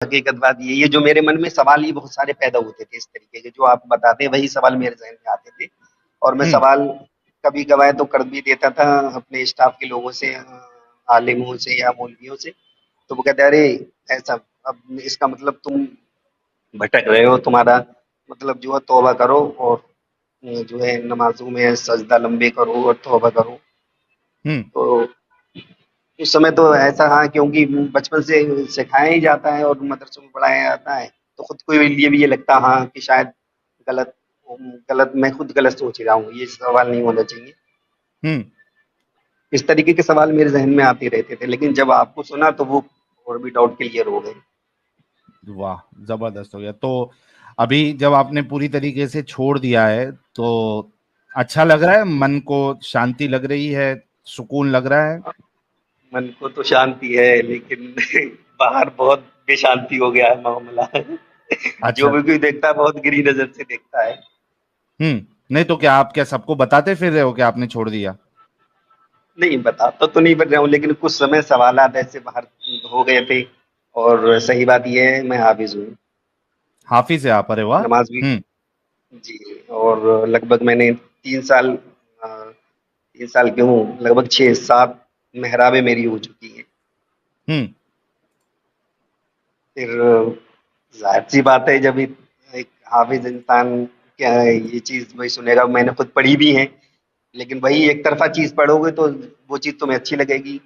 हकीकत बात ये जो मेरे मन में सवाल ही बहुत सारे पैदा होते थे इस तरीके के, जो आप बताते हैं वही सवाल मेरे ज़हन में आते थे और मैं हम्म। सवाल कभी-कभार तो कर भी देता था अपने स्टाफ के लोगों से, आलिमों से या मौलवियों से। तो वो कहते, "अरे! ऐसा अब इसका मतलब तुम भटक रहे हो, तुम्हारा मतलब जो है तौबा करो और जो है नमाज़ों में सजदा लंबे करो और तौबा करो।" हम्म। तो उस समय तो ऐसा हाँ, क्योंकि बचपन से सिखाया ही जाता है और मदरसों में पढ़ाया जाता है, तो खुद को लिए भी ये लगता हाँ, कि शायद गलत गलत मैं खुद गलत सोच रहा हूँ, ये सवाल नहीं होना चाहिए। हम्म। इस तरीके के सवाल मेरे ज़हन में आते रहते थे, लेकिन जब आपको सुना तो वो और भी डाउट क्लियर हो गए। वाह, जबरदस्त हो गया। तो अभी जब आपने पूरी तरीके से छोड़ दिया है तो अच्छा लग रहा है, मन को शांति लग रही है, सुकून लग रहा है? मन को तो शांति है, लेकिन बाहर बहुत बेशांति हो गया है मामला। जो अच्छा। भी कोई देखता है बहुत गिरी नज़र से देखता है। नहीं तो क्या आप क्या सबको बताते फिर रहे हो कि आपने छोड़ दिया? नहीं बताता तो नहीं बन रहा हूँ, लेकिन कुछ समय सवालात ऐसे बाहर हो गए थे और सही बात ये है मैं हाफ़िज़ हूँ। हाफिज है आप? अरे वाह। नमाज़ भी हम्म। जी, और लगभग मैंने 3 साल 3 साल क्यों लगभग 6-7 मेहराबें मेरी हो चुकी हैं। हम्म। फिर ज़ाहिर-सी बात है जब एक हाफ़िज़ इंसान क्या है ये चीज़ वही सुनेगा, मैंने खुद पढ़ी भी है, लेकिन वही एक तरफ़ा चीज़ पढ़ोगे तो वो चीज़ तुम्हें अच्छी लगेगी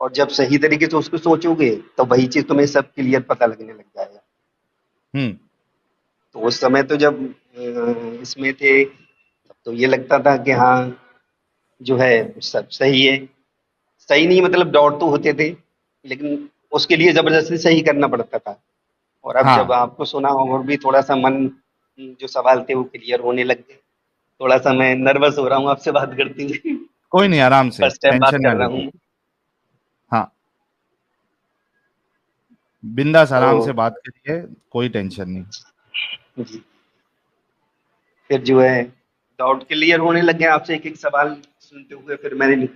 और जब सही तरीके से उसको सोचोगे, तो वही चीज़ तुम्हें सब क्लियर पता लगने लग जाएगा। हम्म। तो उस समय तो जब इसमें थे, तब तो ये लगता था कि हाँ, जो है सब सही है। सही नहीं मतलब डाउट तो होते थे, लेकिन उसके लिए ज़बरदस्ती सही करना पड़ता था और अब जब हाँ। आपको सुना और भी थोड़ा-सा मन जो सवाल थे वो क्लियर होने लग गए। थोड़ा-सा मैं नर्वस हो रहा हूँ आपसे बात करते हुए। कोई नहीं, आराम से, फर्स्ट टाइम बात टेंशन ना कर रहा लीजिए। हूँ। हाँ, बिंदास तो आराम से बात करिए, कोई टेंशन नहीं। जी, फिर जो है डाउट क्लियर होने लग गए आपसे एक-एक सवाल सुनते हुए फिर मैंने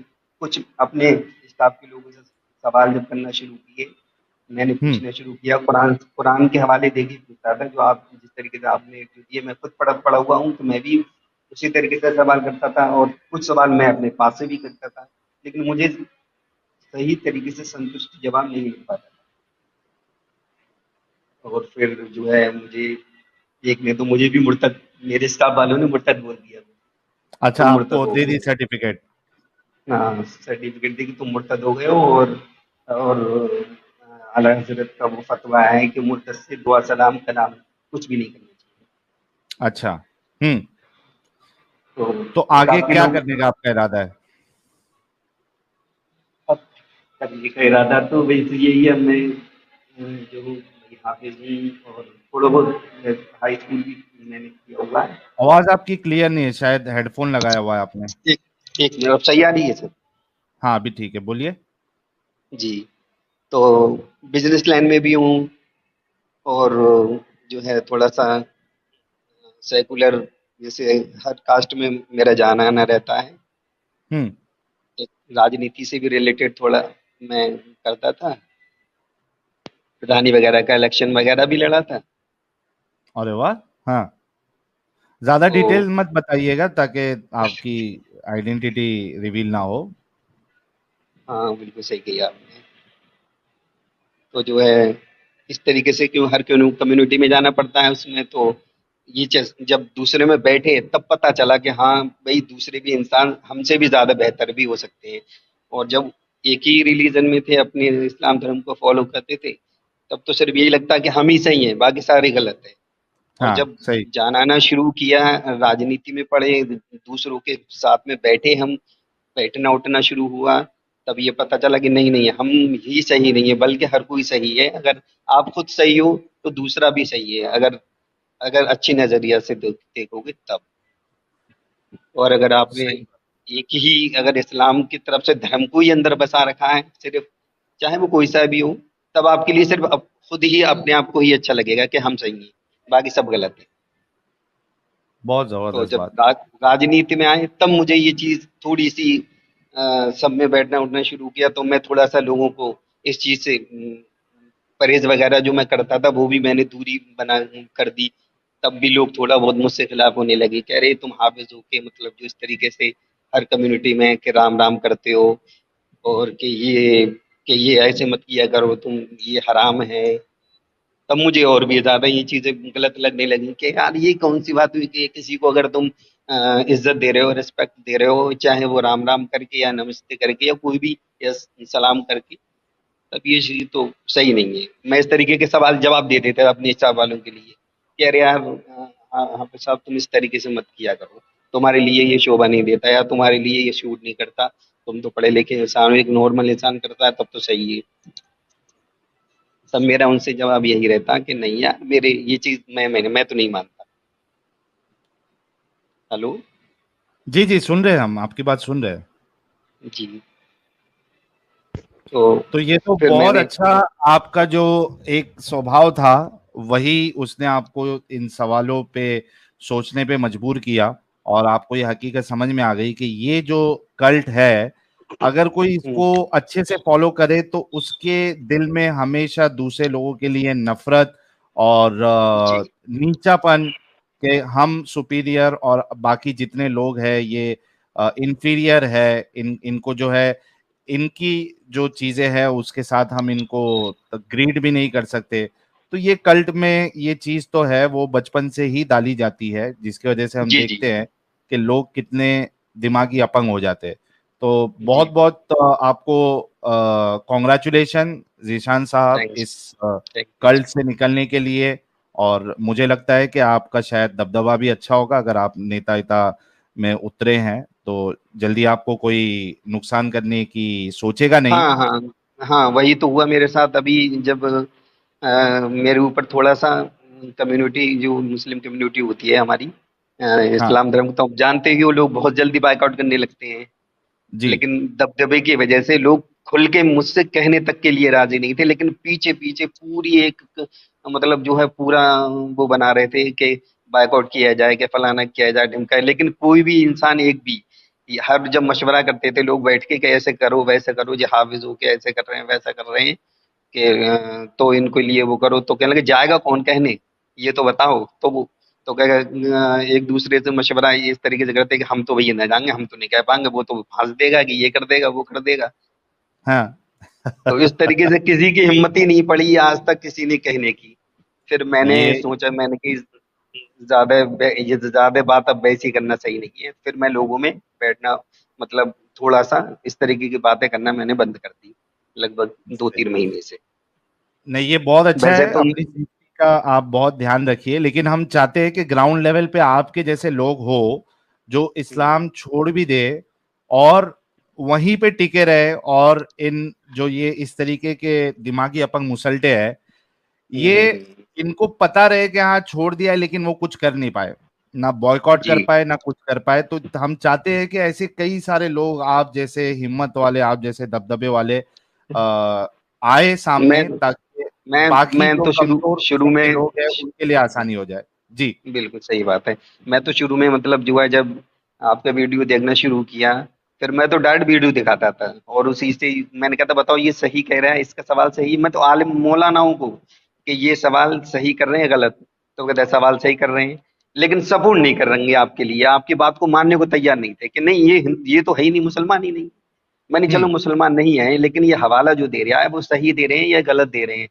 कुछ अपने स्टाफ के लोगों से सवाल जब करना शुरू किए, मैंने हम्म। पूछना शुरू किया कुरान कुरान के हवाले देखिए पूछता था जो आप जिस तरीके से आपने जो दिए मैं खुद पढ़ा हुआ हूँ, तो मैं भी उसी तरीके से सवाल करता था और कुछ सवाल मैं अपने पास से भी करता था, लेकिन मुझे सही तरीके से संतुष्ट जवाब नहीं मिल पाता था और फिर जो है मुझे एक ने तो मुझे भी मुर्तद मेरे स्टाफ वालों ने मुर्तद बोल दिया, अच्छा, तुम मुर्तद आपको हो दे गए दी हो। सर्टिफिकेट? हाँ, सर्टिफिकेट दी कि तुम मुर्तद हो गए हो और आला हज़रत का वो फतवा है कि मुर्तद से दुआ सलाम कलाम कुछ भी नहीं करना चाहिए। अच्छा। हम्म। तो तो आगे स्टाफ के क्या लोग करने का आपका इरादा है? अब करने का इरादा तो वैसे यही है मैं जो हूँ वही हाफ़िज़ हूँ और थोड़ा बहुत हाई स्कूल भी मैंने किया हुआ है। आवाज आपकी क्लियर नहीं है, शायद हेडफोन लगाया हुआ है आपने। एक एक मिनट अब सही आ रही है सर? हाँ, अभी ठीक है, बोलिए। जी, तो बिज़नेस लाइन में भी हूँ और जो है थोड़ा-सा सेकुलर जैसे हर कास्ट में मेरा जाना-आना रहता है। हम्म। एक राजनीति से भी रिलेटेड थोड़ा मैं करता था, प्रधानी वगैरह का इलेक्शन वगैरह भी लड़ा था। अरे वाह। हाँ, ज्यादा तो डिटेल मत बताइएगा ताकि आपकी आइडेंटिटी रिवील ना हो। हाँ, बिल्कुल सही कही आपने। तो जो है इस तरीके से क्यों हर कम्युनिटी में जाना पड़ता है उसमें तो ये चीज़ जब दूसरे में बैठे तब पता चला कि हाँ, भई दूसरे भी इंसान हमसे भी ज़्यादा बेहतर भी हो सकते हैं। और जब एक ही रिलीजन में थे, अपने इस्लाम धर्म को फ़ॉलो करते थे, तब तो सिर्फ़ यही लगता है कि हम ही सही हैं, बाकी सारे गलत हैं। और हाँ, जब सही। जान-आना शुरू किया, राजनीति में पढ़े, दूसरों के साथ में बैठे हम, बैठना-उठना शुरू हुआ, तब ये पता चला कि नहीं, नहीं, हम ही सही नहीं है, बल्कि हर कोई सही है। अगर आप खुद सही हो, तो दूसरा भी सही है, अगर अगर अच्छी नज़रिया से देखोगे तब। और अगर आपने सही। एक ही अगर इस्लाम की तरफ से धर्म को ही अंदर बसा रखा है, सिर्फ़ चाहे वो कोई सा भी हो, तब आपके लिए सिर्फ़ खुद ही अपने आप को ही अच्छा लगेगा कि हम सही हैं, बाकी सब गलत है। बहुत तो जबरदस्त जब बात। राजनीति में आए तब मुझे ये चीज़ थोड़ी-सी सब में बैठना-उठना शुरू किया तो मैं थोड़ा-सा लोगों को इस चीज़ से परहेज वगैरह जो मैं करता था वो भी मैंने दूरी बना कर दी। तब भी लोग थोड़ा बहुत मुझसे खिलाफ होने लगे, कह रहे तुम हाफिज हो के मतलब जो इस तरीके से हर कम्युनिटी में कि राम राम करते हो, और कि ये ऐसे मत किया करो तुम, ये हराम है। तब मुझे और भी ज्यादा ये चीजें गलत लगने लगी कि यार ये कौन सी बात हुई कि किसी को अगर तुम इज्जत दे रहे हो, रिस्पेक्ट दे रहे हो, चाहे वो राम राम करके या नमस्ते करके या कोई भी या सलाम करके, तब ये चीज तो सही नहीं है। मैं इस तरीके के सवाल जवाब दे देता अपने स्टाफ वालों के लिए कि अरे यार हाफिज साहब तुम इस तरीके से मत किया करो, तुम्हारे लिए ये शोभा नहीं देता या तुम्हारे लिए ये शूट नहीं करता, तुम तो पढ़े लिखे इंसान हो, एक नॉर्मल इंसान करता है तब तो सही है। सब मेरा उनसे जवाब यही रहता कि नहीं यार मेरे ये चीज मैं तो नहीं मानता। हेलो। जी जी, सुन रहे हैं, हम आपकी बात सुन रहे हैं। जी। तो तो ये तो फिर बहुत मैंने अच्छा, आपका जो एक स्वभाव था वही उसने आपको इन सवालों पे सोचने पे मजबूर किया, और आपको ये हकीकत समझ में आ गई कि ये जो कल्ट है, अगर कोई हम्म, इसको अच्छे से फॉलो करे तो उसके दिल में हमेशा दूसरे लोगों के लिए नफरत और जी नीचापन, कि हम सुपीरियर और बाकी जितने लोग हैं ये इंफीरियर है, इनको जो है, इनकी जो चीजें हैं उसके साथ हम इनको ग्रीड भी नहीं कर सकते। तो ये कल्ट में ये चीज तो है, वो बचपन से ही डाली जाती है, जिसकी वजह से हम जी जी देखते हैं कि लोग कितने दिमागी अपंग हो जाते हैं। तो बहुत जी। बहुत आपको कॉन्ग्रेचुलेशन जीशान साहब, थैंक्स। इस थैंक यू कल्ट सर। से निकलने के लिए। और मुझे लगता है कि आपका शायद दबदबा भी अच्छा होगा, अगर आप नेता इता में उतरे हैं तो जल्दी आपको कोई नुकसान करने की सोचेगा नहीं। हाँ हाँ हाँ, वही तो हुआ मेरे साथ अभी जब मेरे ऊपर थोड़ा सा कम्युनिटी जो मुस्लिम कम्युनिटी होती है हमारी, हाँ। इस्लाम धर्म, तो आप जानते ही हो लोग बहुत जल्दी बाइकआउट करने लगते हैं। जी। लेकिन दबदबे की वजह से लोग खुल के मुझसे कहने तक के लिए राजी नहीं थे, लेकिन पीछे पीछे पूरी एक मतलब जो है पूरा वो बना रहे थे कि बायकॉट किया जाए, कि फलाना किया जाए, ढिमका है। लेकिन कोई भी इंसान एक भी, हर जब मशवरा करते थे लोग बैठ के कि ऐसे करो वैसे करो, जो हाफिज हो के ऐसे कर रहे हैं वैसा कर रहे हैं कि तो इनको लिए वो करो, तो कहने लगे जाएगा कौन कहने, ये तो बताओ। तो वो तो कहेगा एक दूसरे से मशवरा इस तरीके से करते हैं कि हम तो भैया न जाएंगे, हम तो नहीं कह पाएंगे, वो तो फांस देगा कि ये कर देगा वो कर देगा। हाँ। तो इस तरीके से किसी की हिम्मत ही नहीं पड़ी आज तक किसी ने कहने की। फिर मैंने ये सोचा, मैंने कि ये ज्यादा बात अब वैसी करना सही नहीं है, फिर मैं लोगों में बैठना मतलब थोड़ा सा इस तरीके की बातें करना मैंने बंद कर दी लगभग 2-3 महीने से। नहीं, ये बहुत अच्छा वैसे है, तुम अपनी सेफ्टी का आप बहुत ध्यान रखिए, लेकिन हम चाहते हैं कि ग्राउंड लेवल पे आपके जैसे लोग हो जो इस्लाम छोड़ भी दे और वहीं पे टिके रहे, और इन जो ये इस तरीके के दिमागी अपंग मुसल्टे हैं, ये इनको पता रहे कि हाँ छोड़ दिया है, लेकिन वो कुछ कर नहीं पाए, ना बॉयकॉट कर जी। पाए ना कुछ कर पाए। तो हम चाहते हैं कि ऐसे कई सारे लोग आप जैसे हिम्मत वाले, आप जैसे दबदबे वाले आए मैं सामने, ताकि मैं बाकी मैं जो तो शुरू कमजोर शुरू किस्म के में, लोग हैं उनके लिए आसानी हो जाए। जी। बिल्कुल सही बात है। मैं तो शुरू में मतलब जो है जब आपका वीडियो देखना शुरू किया, फिर मैं तो डायरेक्ट वीडियो दिखाता था और उसी से मैंने कहा था बताओ ये सही कह रहा है, इसका सवाल सही, मैं तो आलिम मौलानाओं को कि ये सवाल सही कर रहे हैं गलत, तो कहते हैं सवाल सही कर रहे हैं, लेकिन सपोर्ट नहीं कर रहे आपके लिए, आपकी बात को मानने को तैयार नहीं थे कि नहीं ये तो है ही नहीं, मुसलमान ही नहीं। मैंने चलो हम्म। मुसलमान नहीं है लेकिन ये हवाला जो दे रहा है वो सही दे रहे हैं या गलत दे रहे हैं,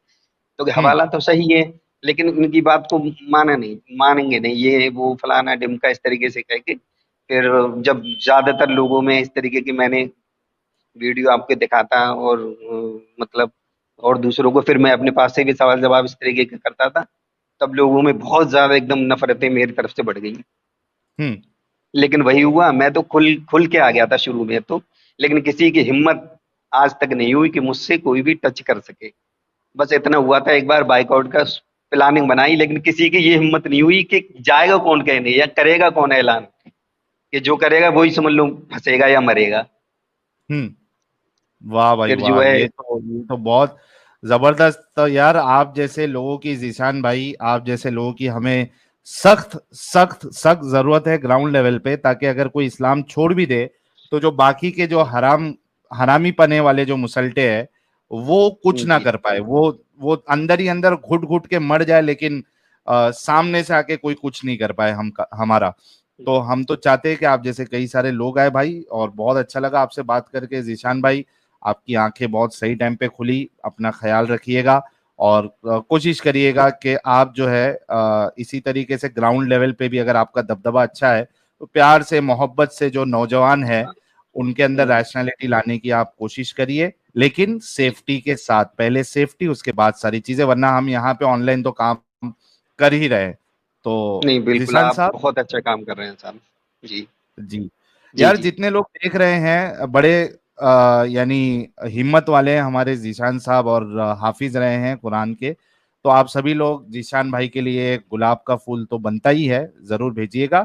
तो कि हम्म। हवाला तो सही है, लेकिन उनकी बात को माना नहीं, मानेंगे नहीं, ये वो फलाना ढिमका इस तरीके से कह के। फिर जब ज्यादातर लोगों में इस तरीके की मैंने वीडियो आपके दिखाता और मतलब और दूसरों को फिर मैं अपने पास से भी सवाल जवाब इस तरीके के करता था, तब लोगों में बहुत ज्यादा एकदम नफरतें मेरी तरफ से बढ़ गई। हम्म। लेकिन वही हुआ, मैं तो खुल खुल के आ गया था शुरू में तो, लेकिन किसी की हिम्मत आज तक नहीं हुई कि मुझसे कोई भी टच कर सके। बस इतना हुआ था एक बार बाइकआउट का प्लानिंग बनाई, लेकिन किसी की ये हिम्मत नहीं हुई कि जाएगा कौन कहने या करेगा कौन ऐलान, कि जो करेगा वही समझ लो फंसेगा या मरेगा। हम्म। वाह भाई फिर जो वाह, है ये तो बहुत जबरदस्त। तो यार आप जैसे लोगों की, जीशान भाई आप जैसे लोगों की हमें सख्त सख्त सख्त जरूरत है ग्राउंड लेवल पे, ताकि अगर कोई इस्लाम छोड़ भी दे तो जो बाकी के जो हरामी पने वाले जो मुसल्टे हैं वो कुछ ना जी कर पाए, वो अंदर ही अंदर घुट घुट के मर जाए, लेकिन सामने से आके कोई कुछ नहीं कर पाए हमारा। तो हम तो चाहते हैं कि आप जैसे कई सारे लोग आए भाई, और बहुत अच्छा लगा आपसे बात करके जीशान भाई। आपकी आंखें बहुत सही टाइम पे खुली, अपना ख्याल रखिएगा, और कोशिश करिएगा कि आप जो है इसी तरीके से ग्राउंड लेवल पे भी अगर आपका दबदबा अच्छा है तो प्यार से मोहब्बत से जो नौजवान है हाँ। उनके अंदर रैशनैलिटी लाने की आप कोशिश करिए, लेकिन सेफ्टी के साथ, पहले सेफ्टी उसके बाद सारी चीजें, वरना हम यहाँ पे ऑनलाइन तो काम कर ही रहे हैं। तो नहीं, बिल्कुल जिशान आप साहब। बहुत अच्छा काम कर रहे हैं साहब। जी, जी। जी, यार जी। जितने लोग देख रहे हैं बड़े यानी हिम्मत वाले हैं हमारे जीशान साहब, और हाफिज रहे हैं कुरान के। तो आप सभी लोग जीशान भाई के लिए एक गुलाब का फूल तो बनता ही है, जरूर भेजिएगा,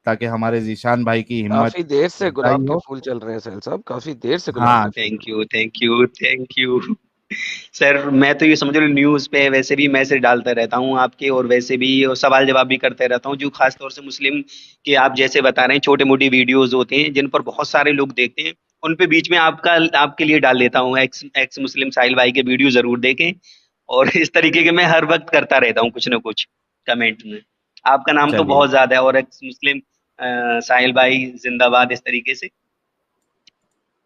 ताकि हमारे जीशान भाई की हिम्मत काफी देर से अफजाई गुलाब के हो। फूल चल रहे हैं सैल साहब, काफी देर से गुलाब हाँ। के फूल। Thank you, thank you, thank you. Sir मैं तो ये समझ लो न्यूज़ पे वैसे भी मैसेज डालता रहता हूँ आपके, और वैसे भी और सवाल जवाब भी करते रहता हूँ, जो खास तौर से मुस्लिम के आप जैसे बता रहे हैं छोटे मोटी वीडियोस होते हैं जिन पर बहुत सारे लोग देखते हैं, उन पे बीच में आपका आपके लिए डाल देता हूँ, एक्स एक्स मुस्लिम साहिल भाई के वीडियो जरूर देखें। और इस तरीके के मैं हर वक्त करता रहता हूँ कुछ ना कुछ कमेंट में। आपका नाम तो चलिए। बहुत ज्यादा है, और एक्स मुस्लिम साहिल भाई जिंदाबाद, इस तरीके से।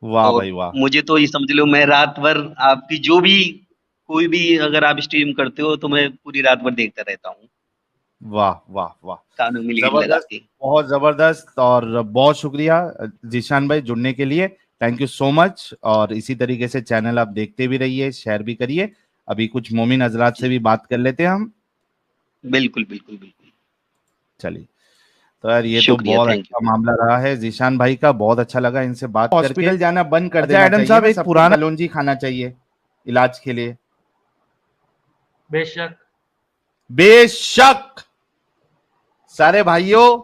वाह और भाई वाह। मुझे तो ये समझ लो मैं रात भर आपकी जो भी कोई भी अगर आप स्ट्रीम करते हो तो मैं पूरी रात भर देखता रहता हूँ, वाह वाह वाह। कानों में लीड लगा जबरदस्त, के। बहुत जबरदस्त, और बहुत शुक्रिया जीशान भाई जुड़ने के लिए। थैंक यू सो मच, और इसी तरीके से चैनल आप देखते भी रहिए, शेयर भी करिए। अभी कुछ मोमिन हजरात से जी, भी बात कर लेते हैं हम। बिल्कुल, बिल्कुल, बिल्कुल। चलिए। तो यार ये तो शुक्रिया, बहुत थैंक यू। अच्छा मामला रहा है जीशान भाई का, बहुत अच्छा लगा इनसे बात करके। हॉस्पिटल जाना बंद कर अच्छा देना एडम चाहिए साहब, ना, एक सबको पुराना कलौंजी खाना चाहिए इलाज के लिए। बेशक। बेशक। सारे भाइयों,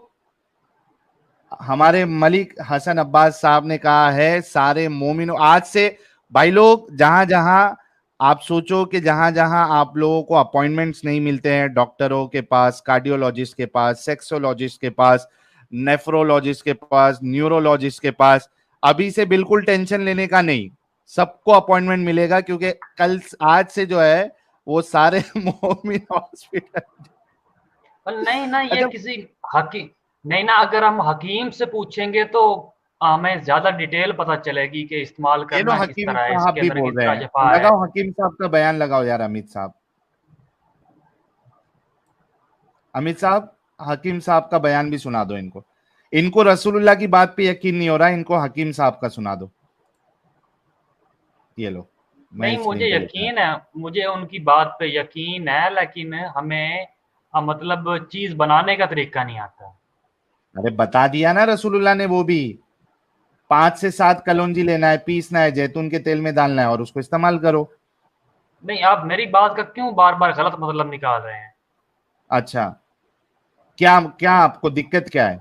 हमारे मलिक हसन अब्बास साहब ने कहा है, सारे मोमिनों आज से, भाई लोग, जहां जहां आप सोचो कि जहां जहां आप लोगों को अपॉइंटमेंट्स नहीं मिलते हैं डॉक्टरों के पास, कार्डियोलॉजिस्ट के पास, सेक्सोलॉजिस्ट के पास, नेफ्रोलॉजिस्ट के पास, न्यूरोलॉजिस्ट के पास, अभी से बिल्कुल टेंशन लेने का नहीं, सबको अपॉइंटमेंट मिलेगा, क्योंकि कल आज से जो है वो सारे मोमिन हॉस्पिटल। पर नहीं ना, ये अच्छा। किसी हकीम नहीं ना, अगर हम हकीम से पूछेंगे तो हमें ज्यादा डिटेल पता चलेगी कि इस्तेमाल ये लो करना किस हकीम तरह है, साहब इसके भी अंदर बोल रहे कितना हैं, शफा है। लगाओ हकीम साहब का बयान लगाओ यार, अमित साहब। अमित साहब, हकीम साहब का बयान भी सुना दो इनको। इनको रसूलुल्लाह की बात पे यकीन नहीं हो रहा, इनको हकीम साहब का सुना दो। ये लो, मैं नहीं, स्क्रीन मुझे पे लिख रहा यकीन है, मुझे उनकी बात पे यकीन है, लेकिन हमें मतलब चीज बनाने का तरीका नहीं आता। हूं। अरे बता दिया ना रसूलुल्लाह ने, वो भी 5 से 7 कलौंजी लेना है, पीसना है, जैतून के तेल में डालना है, और उसको इस्तेमाल करो। नहीं, आप मेरी बात का क्यों बार बार गलत मतलब निकाल रहे हैं? अच्छा, क्या क्या आपको दिक्कत क्या है?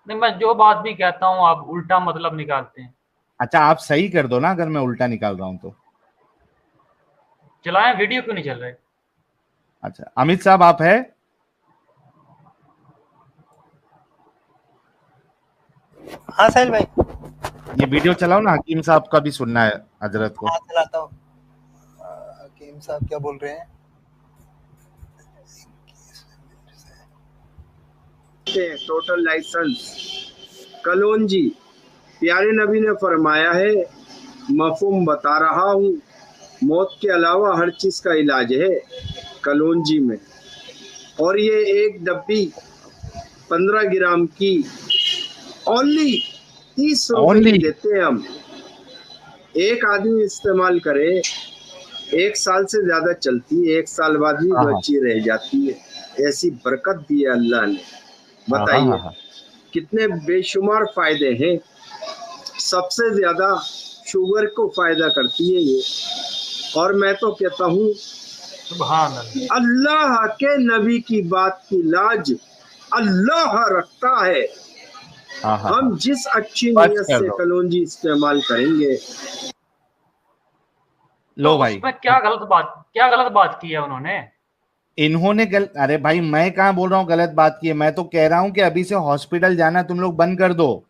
नहीं, मैं जो बात भी कहता हूँ आप उल्टा मतलब निकालते हैं। अच्छा, आप सही कर दो ना अगर मैं उल्टा निकाल रहा हूं तो। चलाएं, वीडियो क्यों नहीं चल रहे? अच्छा, अमित साहब आप है? हाँ साहिल भाई। ये वीडियो चलाओ ना, हकीम साहब का भी सुनना है हजरत को। हाँ चलाता हूँ। हकीम साहब क्या बोल रहे हैं? टोटल लाइसेंस कलौंजी, प्यारे नबी ने फरमाया है, मफहूम बता रहा हूँ, मौत के अलावा हर चीज का इलाज है कलौंजी में। और ये एक डब्बी 15 ग्राम की ओनली 30 रुपए की ओनली। देते हैं हम। एक आदमी इस्तेमाल करे, 1 साल से ज्यादा चलती है, 1 साल बाद भी हाँ हाँ बची रह जाती है। ऐसी बरकत दी है अल्लाह ने। हाँ हाँ बताइए हाँ। कितने बेशुमार फायदे हैं। सबसे ज्यादा शुगर को फायदा करती है ये। और मैं तो कहता हूँ सुभान अल्लाह। अल्लाह के नबी की बात की लाज अल्लाह रखता है। हाँ हाँ हम हाँ। जिस अच्छी बस नीयत कर से दो। कलौंजी इस्तेमाल करेंगे। तो लो भाई। उसमें क्या गलत बात की है उन्होंने? इन्होंने अरे भाई मैं कहां बोल रहा हूं गलत बात की है, मैं तो कह रहा हूं कि अभी से हॉस्पिटल जाना तुम लोग बंद कर दो,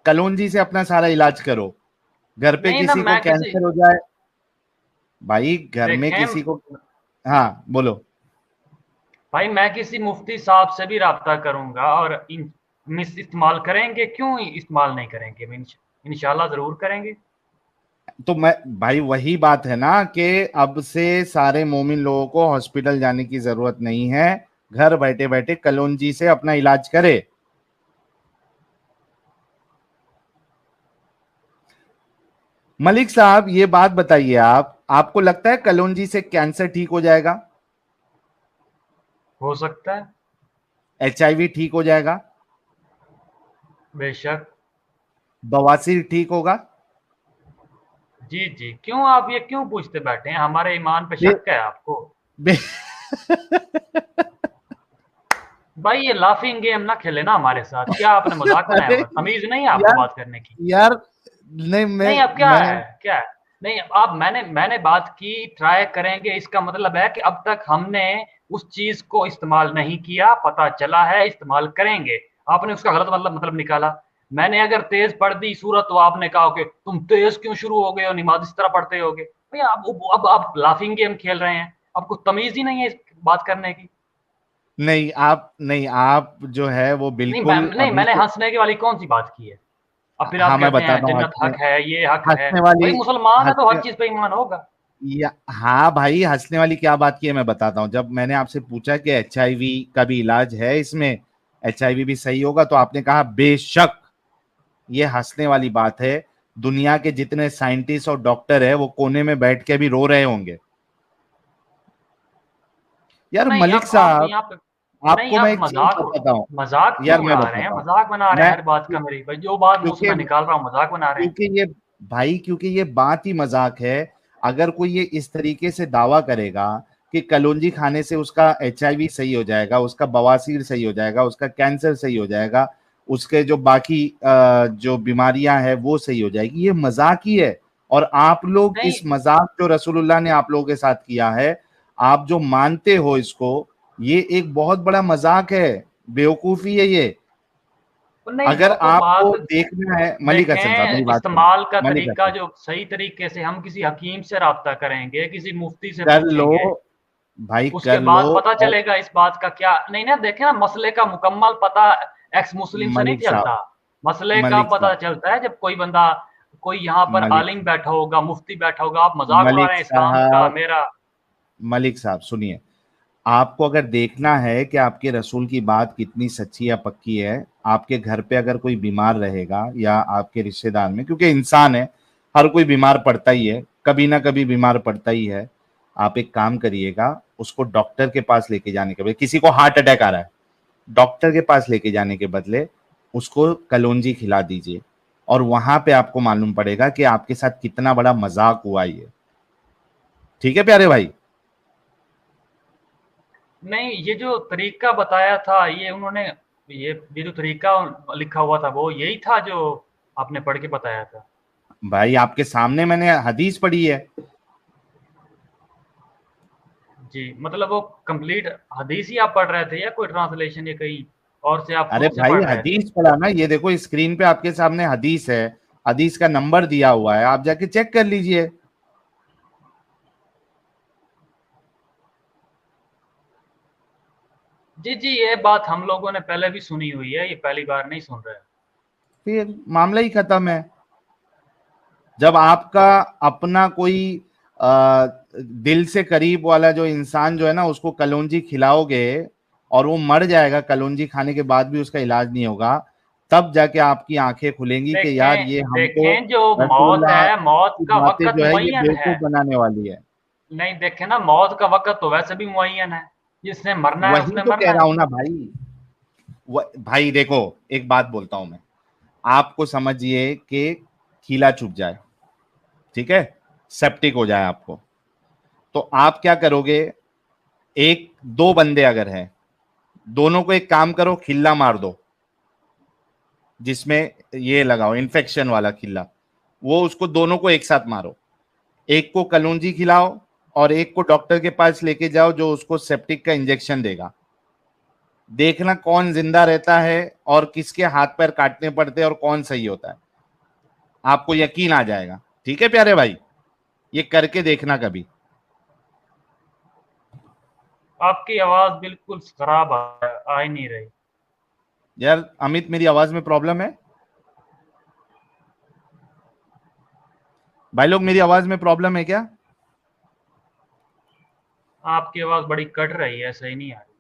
कलौंजी से अपना सारा इलाज करो। घर पे नहीं ना, किसी को मैं किसी कैंसर हो जाए भाई, घर में देखें किसी को, हाँ बोलो। भाई, मैं किसी मुफ्ती साहब से भी राब्ता करूंगा और इन मिस इस्तेमाल करेंगे, क्यों इस्तेमाल नहीं करेंगे? इंशाल्लाह जरूर करेंगे। तो मैं भाई वही बात है ना कि अब से सारे मोमिन लोगों को हॉस्पिटल जाने की जरूरत नहीं है, घर बैठे बैठे कलौंजी से अपना इलाज करे। मलिक साहब ये बात बताइए, आपको लगता है कलौंजी से कैंसर ठीक हो जाएगा? हो सकता है। HIV ठीक हो जाएगा? बेशक। बवासीर ठीक होगा? जी जी, क्यों आप ये क्यों पूछते बैठे हैं? हमारे ईमान पे बे, शक है आपको? बे, भाई ये लाफिंग गेम ना खेले ना हमारे साथ। क्या आपने मजाक बनाया अरे हुआ? तमीज नहीं है आपको यार, बात करने की? यार नहीं, नहीं, अब क्या मैं है, क्या है? नहीं, आप मैंने मैंने बात की, ट्राई करेंगे, इसका मतलब है कि अब तक हमने उस चीज को इस्तेमाल नहीं किया, पता चला है इस्तेमाल करेंगे। आपने उसका गलत मतलब निकाला। मैंने अगर तेज पढ़ दी सूरत तो आपने कहा कि तुम तेज क्यों शुरू हो गए हो, नमाज इस तरह पढ़ते होगे। भैया अब आप लाफिंग गेम खेल रहे हैं। आपको तमीज ही नहीं है इस बात करने की। नहीं, आप जो है वो बिल्कुल नहीं, अभी मैंने से। हंसने की वाली कौन सी बात की है? अब फिर हाँ आप मैं कहते हैं बताता हूँ, जन्नत हक है, ये हक है। हंसने वाली भाई मुसलमान है तो हर हंसने चीज पे ईमान होगा। हाँ भाई, हंसने वाली क्या बात की है मैं बताता हूँ। जब मैंने आपसे पूछा कि HIV का भी इलाज है इसमें, HIV भी सही होगा, तो आपने कहा बेशक। ये हंसने वाली बात है। दुनिया के जितने साइंटिस्ट और डॉक्टर है वो कोने में बैठ के भी रो रहे होंगे। यार नहीं, मलिक अब आप साहब, यहाँ पे नहीं, आपको मैं आप एक चीज मजाक बताता हूँ। मजाक क्यों यार मैं उड़ा रहे हैं? बताता हूँ। मजाक बना रहे हैं मैं हर बात का। मेरी भाई जो बात मुंह से क्योंकि मैं निकाल रहा हूँ मजाक बना रहे हैं। क्योंकि ये क्योंकि ये बात ही मजाक है। अगर कोई ये इस तरीके से दावा करेगा कि कलौंजी खाने से उसका HIV सही हो जाएगा, उसका बवासीर सही हो जाएगा, उसका कैंसर सही हो जाएगा, उसके जो बाकी जो बीमारियां हैं वो सही हो जाएगी, ये मजाक ही है। और आप लोग नहीं इस मजाक जो रसूलुल्लाह ने आप लोगों के साथ किया है, आप जो मानते हो इसको, ये एक बहुत बड़ा मजाक है, बेवकूफी है ये। नहीं, अगर वो तो आपको बात देखना है, मलिक हसन साहब मेरी देखें, बात सुनो। इस्तेमाल का मलिक तरीका हसन, जो सही तरीके से हम किसी हकीम से राब्ता करेंगे, किसी मुफ्ती से कर लो पूछेंगे, भाई, उसके कर लो। बाद पता और चलेगा इस बात का। क्या नहीं ना, देखे ना, मसले का मुकम्मल पता एक्स मुस्लिम से नहीं मलिक साहब, चलता। मसले का मलिक पता साहब, चलता है जब कोई बंदा, कोई यहाँ पर मलिक आलिम बैठा होगा, मुफ्ती बैठा होगा। आप मजाक उड़ा मलिक रहे हैं इस्लाम का साहब, मेरा। मलिक साहब सुनिए। आपको अगर देखना है कि आपके रसूल की बात कितनी सच्ची या पक्की है, आपके घर पे अगर कोई बीमार रहेगा या आपके रिश्तेदार में, क्योंकि इंसान है, हर कोई बीमार पड़ता ही है, कभी ना कभी बीमार पड़ता ही है। आप एक काम करिएगा, उसको डॉक्टर के पास लेके जाने के बदले, किसी को हार्ट अटैक आ रहा है, डॉक्टर के पास लेके जाने के बदले उसको कलौंजी खिला दीजिए, और वहां पे आपको मालूम पड़ेगा कि आपके साथ कितना बड़ा मजाक हुआ ये। ठीक है प्यारे भाई? नहीं, ये जो तरीका बताया था, ये उन्होंने, ये जो तरीका लिखा हुआ था वो यही था जो आपने पढ़ के बताया था? भाई आपके सामने मैंने हदीस पढ़ी है। जी, मतलब वो कंप्लीट हदीस ही आप पढ़ रहे थे या कोई ट्रांसलेशन या कहीं और से आप अरे खुद से भाई पढ़ रहे थे? हदीस पढ़ा ना, ये देखो स्क्रीन पे आपके सामने हदीस है, हदीस का नंबर दिया हुआ है, आप जाके चेक कर लीजिए। जी जी, ये बात हम लोगों ने पहले भी सुनी हुई है, ये पहली बार नहीं सुन रहे। फिर मामला ही खत्म है। जब आपका अपना कोई आ, दिल से करीब वाला जो इंसान जो है ना, उसको कलौंजी खिलाओगे और वो मर जाएगा, कलौंजी खाने के बाद भी उसका इलाज नहीं होगा, तब जाके आपकी आंखें खुलेंगी कि यार ये देखें हमको देखें, जो मौत रसूलुल्लाह है, मौत की का बातें वक्त जो है ये मुअय्यन है। बेवकूफ बनाने वाली है। नहीं, देखें ना, मौत का वक्त तो वैसे भी मुअय्यन है। जिसने मरना है वही उसने तो कह मरना रहा है। हूं ना भाई। भाई देखो, एक बात बोलता हूं मैं, आपको समझिए कि कीला चुभ जाए, ठीक है, सेप्टिक हो जाए आपको, तो आप क्या करोगे? एक दो बंदे अगर हैं, दोनों को एक काम करो, खिल्ला मार दो, जिसमें ये लगाओ इन्फेक्शन वाला खिल्ला, वो उसको दोनों को एक साथ मारो, एक को कलौंजी खिलाओ और एक को डॉक्टर के पास लेके जाओ जो उसको सेप्टिक का इंजेक्शन देगा। देखना कौन जिंदा रहता है और किसके हाथ पैर काटने पड़ते हैं और कौन सही होता है। आपको यकीन आ जाएगा। ठीक है प्यारे भाई, ये करके देखना कभी। आपकी आवाज बिल्कुल खराब आ ही नहीं रही। यार अमित, मेरी आवाज में प्रॉब्लम है? भाई लोग, मेरी आवाज में प्रॉब्लम है क्या? आपकी आवाज बड़ी कट रही है, सही नहीं आ रही।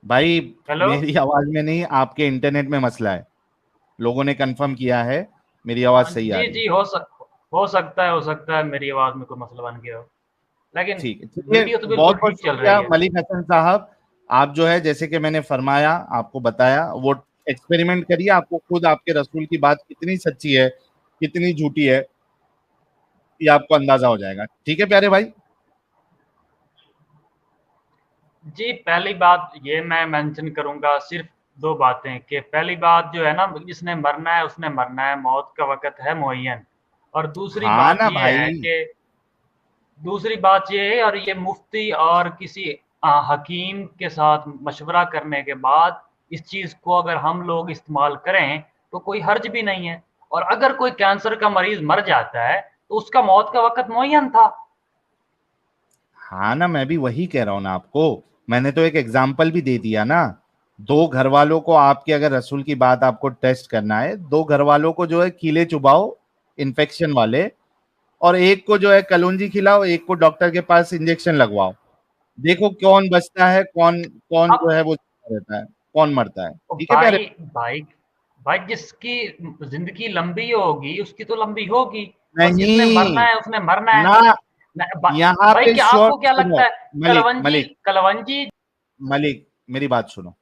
भाई हेलो, मेरी आवाज में नहीं, आपके इंटरनेट में मसला है। लोगों ने कंफर्म किया है, मेरी आवाज हाँ, सही आ जी रही है। जी, हो सकता है मेरी आवाज में कोई मसला बन गया हो, लेकिन ठीक है, चलिए, वीडियो तो बहुत बिल्कुल बहुत ठीक चल शुक्रिया रही है। मलिक हसन साहब। आप जो है, जैसे कि मैंने फरमाया, आपको बताया, वो एक्सपेरिमेंट करिए, आपको खुद आपके रसूल की बात कितनी सच्ची है, कितनी झूठी है, ये आपको अंदाजा हो जाएगा। ठीक है प्यारे भाई। जी, पहली बात ये मैं मेंशन करूंगा, सिर्फ दो बातें, कि पहली बात जो है ना, जिसने मरना है उसने मरना है, मौत का वक्त है मुअय्यन। और हाँ ना भाई। दूसरी बात ये है, और ये मुफ्ती और किसी हकीम के साथ मशवरा करने के बाद इस चीज़ को अगर हम लोग इस्तेमाल करें तो कोई हर्ज भी नहीं है। और अगर कोई कैंसर का मरीज मर जाता है तो उसका मौत का वक्त मुअय्यन था। हाँ ना, मैं भी वही कह रहा हूँ ना आपको। मैंने तो एक एग्जाम्पल भी दे दिया ना। दो घर वालों को, आपके अगर रसूल की बात आपको टेस्ट करना है, दो घर वालों को जो है कीले चुबाओ इन्फेक्शन वाले, और एक को जो है कलौंजी खिलाओ, एक को डॉक्टर के पास इंजेक्शन लगवाओ। देखो कौन बचता है, कौन कौन अब जो है वो जिंदा रहता है, कौन मरता है। तो ठीक है प्यारे। भाई भाई जिसकी जिंदगी लंबी होगी उसकी तो लंबी होगी। बस जिसने मरना नहीं है उसने मरना है। ना, यहाँ भाई पे क्या शॉर्ट आपको क्या लगता सुनो। है? मलिक कलवंजी मलिक कलवंजी मलिक, मेरी बात सुनो।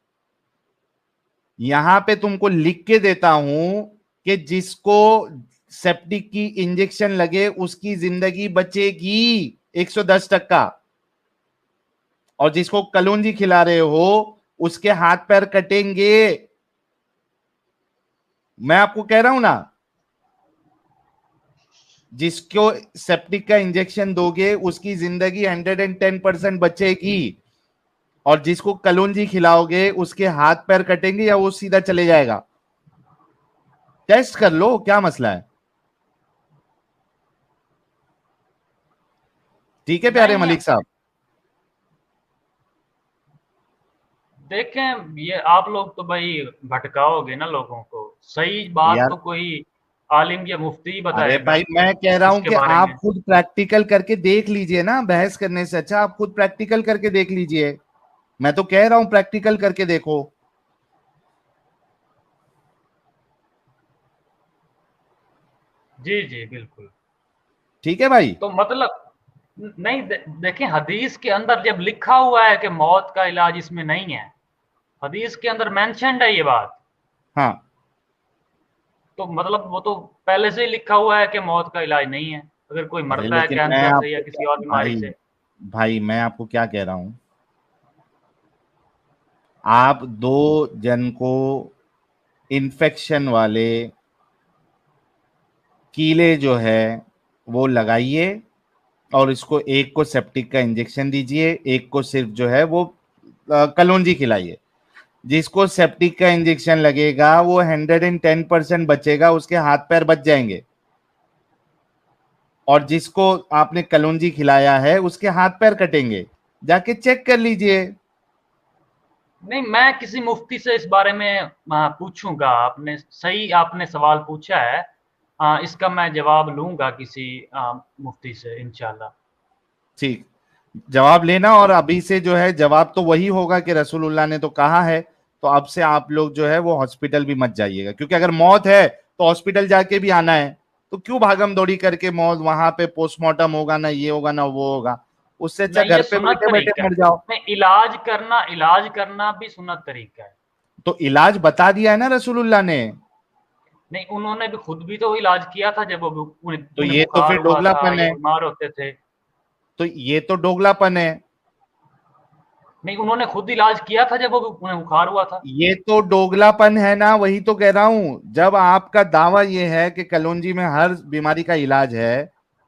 यहां पे तुमको लिख के देता हूं कि जिसको सेप्टिक की इंजेक्शन लगे उसकी जिंदगी बचेगी 110%, और जिसको कलौंजी खिला रहे हो उसके हाथ पैर कटेंगे। मैं आपको कह रहा हूं ना, जिसको सेप्टिक का इंजेक्शन दोगे उसकी जिंदगी 110% बचेगी, और जिसको कलौंजी खिलाओगे उसके हाथ पैर कटेंगे या वो सीधा चले जाएगा। टेस्ट कर लो, क्या मसला है। ठीक है प्यारे नहीं, मलिक साहब। देखें, ये आप लोग तो भाई भटकाओगे ना लोगों को। सही बात यार तो कोई आलिम या मुफ्ती ही अरे बताएगा भाई, मैं कह रहा हूं इसके कि बारे आप में। खुद प्रैक्टिकल करके देख लीजिए ना, बहस करने से अच्छा आप खुद प्रैक्टिकल करके देख लीजिए। मैं तो कह रहा हूं प्रैक्टिकल करके देखो। जी जी बिल्कुल। ठीक है भाई। तो मतलब नहीं, देखें, हदीस के अंदर जब लिखा हुआ है कि मौत का इलाज इसमें नहीं है, हदीस के अंदर मेंशन्ड है ये बात, हाँ, तो मतलब वो तो पहले से ही लिखा हुआ है कि मौत का इलाज नहीं है अगर कोई अरे मरता है लेकिन मैं कैंसर से या आपको क्या, किसी और बीमारी भाई से। भाई मैं आपको क्या कह रहा हूं, आप दो जन को इन्फेक्शन वाले कीले जो है वो लगाइए, और इसको एक को सेप्टिक का इंजेक्शन दीजिए, एक को सिर्फ जो है वो कलौंजी खिलाइए। जिसको सेप्टिक का इंजेक्शन लगेगा वो 110% बचेगा, उसके हाथ पैर बच जाएंगे, और जिसको आपने कलौंजी खिलाया है उसके हाथ पैर कटेंगे। जाके चेक कर लीजिए। नहीं, मैं किसी मुफ्ती से इस बारे में पूछूंगा। आपने सही आपने सवाल पूछा है, इसका मैं जवाब लूंगा किसी मुफ्ती से इंशाल्लाह। ठीक, जवाब लेना, और अभी से जो है जवाब तो वही होगा कि रसूलुल्लाह ने तो कहा है। तो अब से आप लोग जो है वो हॉस्पिटल भी मत जाइएगा, क्योंकि अगर मौत है तो हॉस्पिटल जाके भी आना है। तो क्यों भागम दौड़ी करके मौत, वहां पे पोस्टमार्टम होगा ना, ये होगा ना वो होगा। उससे अच्छा नहीं, ये घर पे सुन्नत बैठे बैठे तरीका है। मर जाओ। नहीं, इलाज करना भी सुन्नत तरीका है। तो इलाज बता दिया है ना रसूलुल्लाह ने। नहीं, उन्होंने भी खुद भी तो इलाज किया था जब वो उन्हें तो उन्हें ये तो बुखार फिर हुआ था दोगलापन या है। बीमार होते थे। तो ये तो दोगलापन है। नहीं, उन्होंने खुद इलाज किया था जब वो उन्हें बुखार हुआ था। ये तो दोगलापन है ना, वही तो कह रहा हूं। जब आपका दावा ये है कि कलौंजी में हर बीमारी का इलाज है,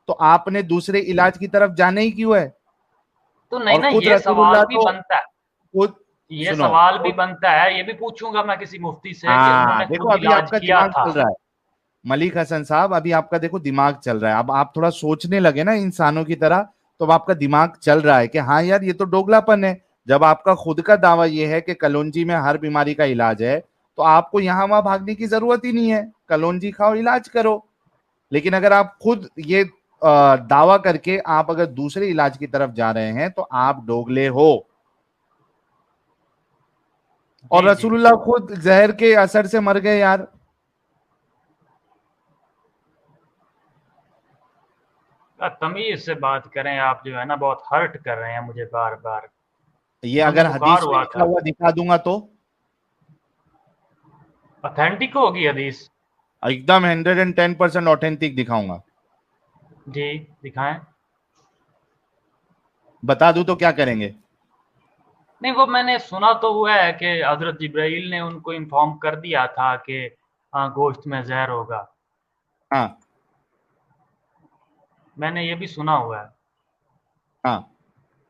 तो आपने दूसरे इलाज की तरफ जाने ही क्यों है। तो नहीं और ना, खुद ये सवाल रसूलुल्लाह भी तो बनता है। खुद ये सुनो सवाल भी बनता है, ये भी पूछूंगा मैं किसी मुफ्ती से कि हाँ उन्होंने देखो खुद अभी इलाज आपका किया दिमाग था। चल रहा है मलिक हसन साहब, अभी आपका देखो दिमाग चल रहा है, अब आप थोड़ा सोचने लगे ना इंसानों की तरह, तो अब आपका दिमाग चल रहा है कि हाँ यार ये तो दोगलापन है। जब आपका खुद का दावा ये है कि कलौंजी में हर बीमारी का इलाज है, तो आपको यहां वहां भागने की जरूरत ही नहीं है, कलौंजी खाओ, इलाज करो। लेकिन अगर आप खुद ये दावा करके आप अगर दूसरे इलाज की तरफ जा रहे हैं तो आप दोगले हो। और जी जी। रसूलुल्लाह खुद जहर के असर से मर गए यार। तमीज से बात करें, आप जो है ना बहुत हर्ट कर रहे हैं मुझे बार बार। ये मुझे अगर बुखार हदीस में हुआ लिखा था। हुआ दिखा दूंगा तो ऑथेंटिक होगी हदीस? एकदम 110% ऑथेंटिक दिखाऊंगा। जी दिखाएं। बता दूं तो क्या करेंगे? नहीं, वो मैंने सुना तो हुआ है कि हजरत जिब्राइल ने उनको इन्फॉर्म कर दिया था कि हाँ गोश्त में जहर होगा। हाँ मैंने ये भी सुना हुआ है। हाँ,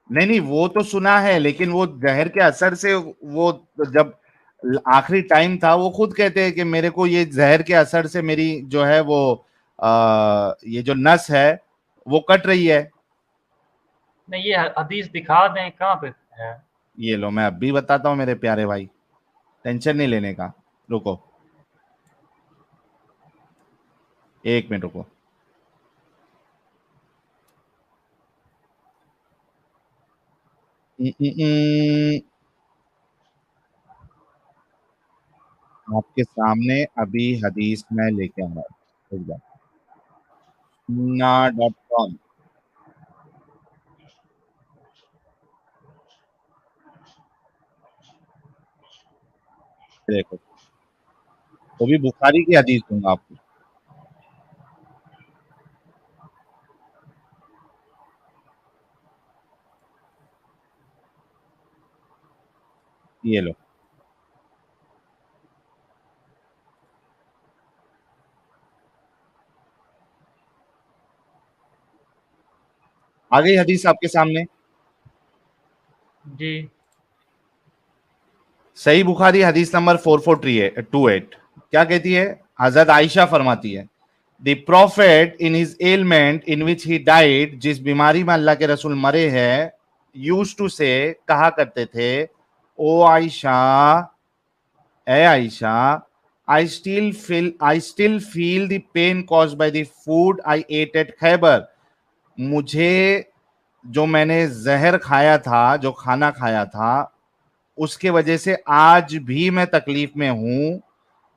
नहीं नहीं वो तो सुना है, लेकिन वो जहर के असर से वो जब आखिरी टाइम था वो खुद कहते हैं कि मेरे को ये जहर के असर से मेरी जो है वो ये जो नस है वो कट रही है। नहीं, ये हदीस दिखा दें, कहाँ पे है? ये लो मैं अब भी बताता हूँ मेरे प्यारे भाई, टेंशन नहीं लेने का, रुको 1 मिनट रुको। आपके सामने अभी हदीस में लेके आ रहा हूँ, sunnah.com। देखो वो भी बुखारी की हदीस दूंगा आपको। ये लो, आ गई हदीस आपके सामने। जी। सही बुखारी हदीस नंबर 4428 क्या कहती है? हजरत आयशा फरमाती है, the prophet in his ailment in which he died, जिस बीमारी में अल्लाह के रसूल मरे हैं, यूज्ड टू से कहा करते थे, ओ आयशा, ए Ayesha, I still feel the pain caused by the food I ate at Khyber. मुझे जो मैंने जहर खाया था, जो खाना खाया था, उसके वजह से आज भी मैं तकलीफ में हूं,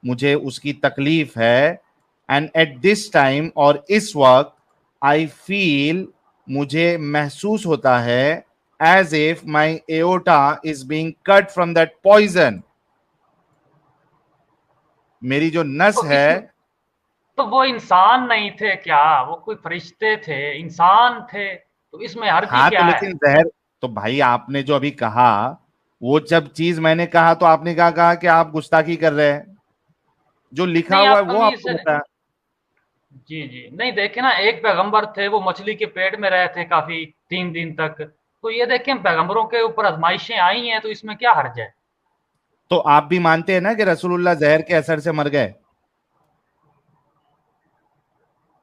मुझे उसकी तकलीफ है। एंड एट दिस टाइम, और इस वक्त, आई फील, मुझे महसूस होता है, as if my aorta is being cut from that poison. मेरी जो नस तो है। इसमें तो वो इंसान नहीं थे क्या? वो कोई फरिश्ते थे, इंसान थे, तो इसमें हर्ज ही हाँ तो क्या है? लेकिन जहर, तो भाई आपने जो अभी कहा, वो जब चीज मैंने कहा तो आपने कहा कि आप गुस्ताखी कर रहे हैं, जो लिखा नहीं, हुआ है आप वो तमीज आपको से। बताया। जी जी, नहीं देखे ना, एक पैगंबर थे, वो मछली के पेट में रहे थे काफी 3 दिन तक। तो ये देखें, पैगंबरों के ऊपर आजमाइशें आई हैं, तो इसमें क्या हर्ज है? तो आप भी मानते हैं ना कि रसूलुल्लाह जहर के असर से मर गए?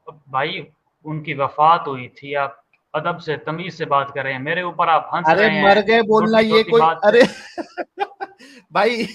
अब भाई, उनकी वफात हुई थी, आप अदब से तमीज से बात कर रहे हैं, मेरे ऊपर आप हंस अरे रहे मर हैं गए बोलना छोटी ये छोटी कोई, बात पे। अरे भाई